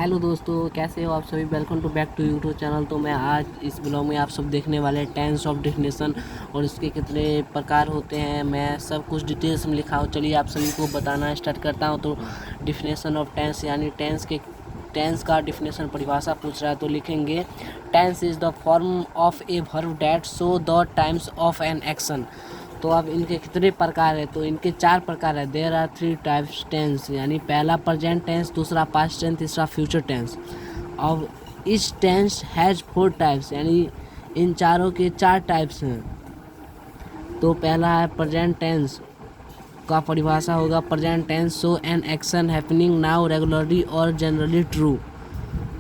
Hello दोस्तों, कैसे हो आप सभी। Welcome to back to YouTube channel. तो मैं आज इस ब्लॉग में आप सब देखने वाले टेंस ऑफ डेफिनेशन और इसके कितने प्रकार होते हैं, मैं सब कुछ डिटेल्स में लिखा हूँ। चलिए आप सभी को बताना स्टार्ट करता हूँ। तो डिफिनेशन ऑफ टेंस यानी टेंस का डिफिनेशन परिभाषा पूछ रहा है तो लिखेंगे tense is the form of a verb that show the times of an action. तो अब इनके कितने प्रकार है, तो इनके 4 प्रकार है। देयर आर 3 टाइप्स टेंस, यानी पहला प्रेजेंट टेंस, दूसरा पास्ट टेंस, तीसरा फ्यूचर टेंस। अब इस टेंस हैज़ 4 टाइप्स, यानी इन चारों के 4 टाइप्स हैं। तो पहला है प्रेजेंट टेंस का परिभाषा होगा present tense so an action happening now regularly और जनरली ट्रू।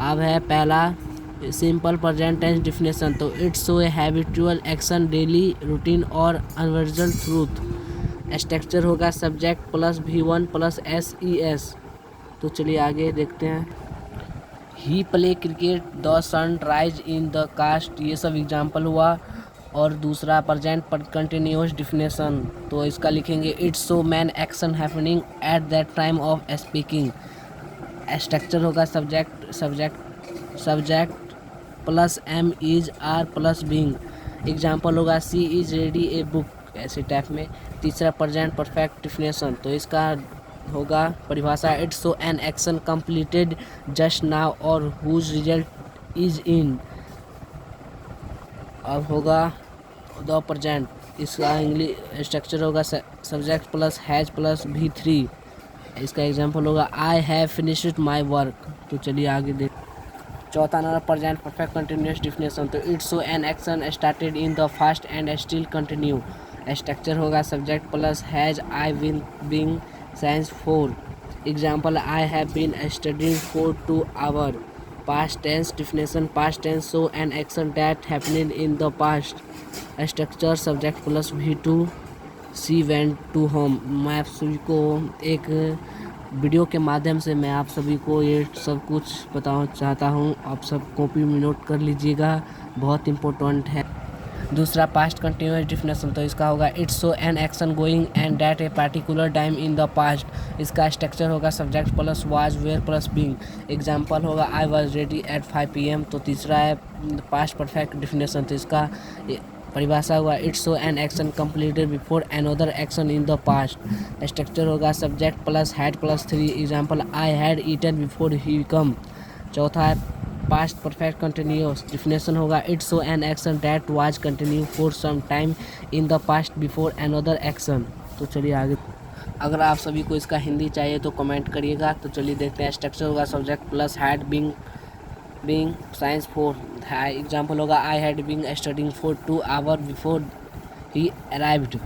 अब है पहला सिंपल प्रेजेंट टेंस डिफिनेशन, तो it's so a habitual action daily routine और अनवर्जल ट्रूथ। स्ट्रक्चर होगा subject plus V1 plus SES। तो चलिए आगे देखते हैं। He play cricket the sun rise in the cast, ये सब एग्जाम्पल हुआ। और दूसरा प्रेजेंट पर कंटिन्यूस डिफिनेशन, तो इसका लिखेंगे it's so man action happening at that time of speaking. Structure होगा subject plus M is are plus being. Example होगा she is ready a book, ऐसे टाइप में। तीसरा प्रेजेंट परफेक्ट डिफिनेशन, तो इसका होगा परिभाषा it's so an action completed just now और हुज रिजल्ट इज इन। अब होगा द प्रेजेंट, इसका इंग्लिश स्ट्रक्चर होगा subject plus has plus V3। इसका एग्जाम्पल होगा I have finished my work. तो चलिए आगे देख। चौथा number present perfect continuous definition, तो it's so an action started in the fast and still continue. Structure होगा subject plus has I will being science 4। Example I have been studying for 2 hour. Past tense definition past tense so an action that happening in the past. Structure subject plus V2 she went to home. मैं आप सभी को एक video के माध्यम से मैं आप सभी को ये सब कुछ बताना चाहता हूँ, आप सब कॉपी में नोट कर लीजिएगा, बहुत इम्पोर्टेंट है। दूसरा पास्ट कंटिन्यूस डिफिनेशन, तो इसका होगा it's so an action going and that a particular time in the past. इसका स्ट्रक्चर होगा subject plus was were plus being. Example होगा I was ready at 5 PM। तो तीसरा है पास्ट परफेक्ट डिफिनेशन, तो इसका परिभाषा हुआ it's so an action completed before another action in the past. Structure होगा subject plus had plus 3। Example I had eaten before he came. चौथा है पास्ट परफेक्ट कंटिन्यूस डिफिनेशन होगा it's so an action that was continue for some time in the past before another action. तो चलिए आगे। अगर आप सभी को इसका हिंदी चाहिए तो कमेंट करिएगा। तो चलिए देखते हैं। स्ट्रक्चर होगा subject plus had being science 4। Example होगा I had been studying for 2 hour before he arrived.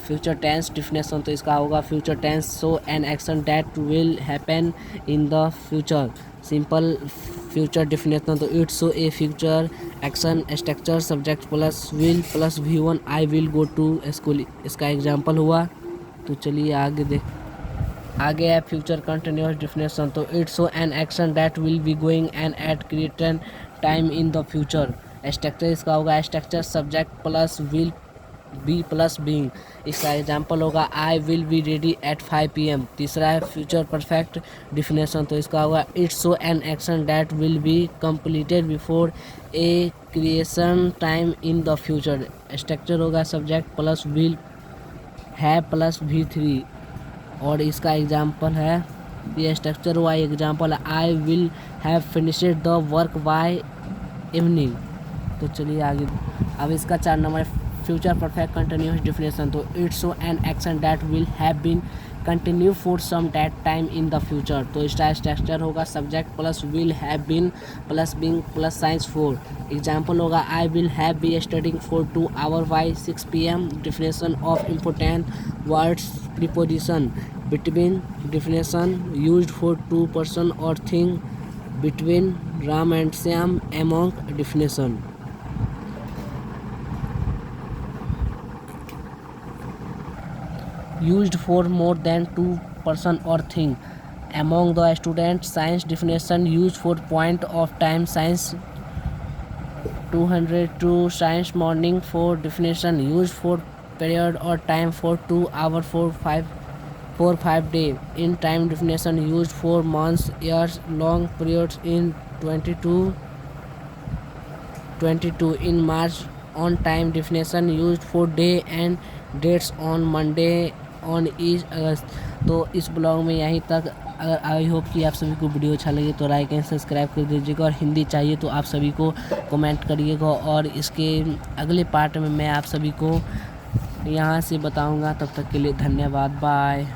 Future tense definition, तो इसका होगा future tense so an action that will happen in the future. Simple future definition, तो it's so a future action. Structure subject plus will plus V1 I will go to school. इसका example हुआ। तो चलिए आगे देख। आगे है future continuous definition, तो it's so an action that will be going and at created time in the future. Structure इसका होगा structure subject plus will be plus being. इसका एग्जाम्पल होगा I will be ready at 5 PM। तीसरा है future perfect definition, तो इसका होगा it's so an action that will be completed before a creation time in the future. Structure होगा subject plus will है plus V3। और इसका एग्जाम्पल है, ये स्ट्रक्चर हुआ example I will have finished the work by evening. तो चलिए आगे। अब इसका 4 number future perfect continuous definition, तो it's so an action that will have been continue for some that time in the future. तो इसका structure होगा subject plus will have been plus being plus science 4। Example होगा I will have be studying for 2 hour by 6 PM। Definition of important words preposition between definition used for 2 person or thing between Ram and Shyam among definition used for more than 2 person or thing among the student science definition used for point of time science 202 science morning for definition used for period or time for 2 hour for 5 4 5 day. In time definition used for months, years, long periods. In 22 in March. On time definition used for day and dates on Monday on each अगस्त. तो इस blog में यहीं तक। अगर I hope कि आप सभी को वीडियो अच्छा लगे तो लाइक एंड सब्सक्राइब कर दीजिएगा, और हिंदी चाहिए तो आप सभी को कमेंट करिएगा, और इसके अगले पार्ट में मैं आप सभी को यहाँ से बताऊँगा। तब तक के लिए धन्यवाद, बाय।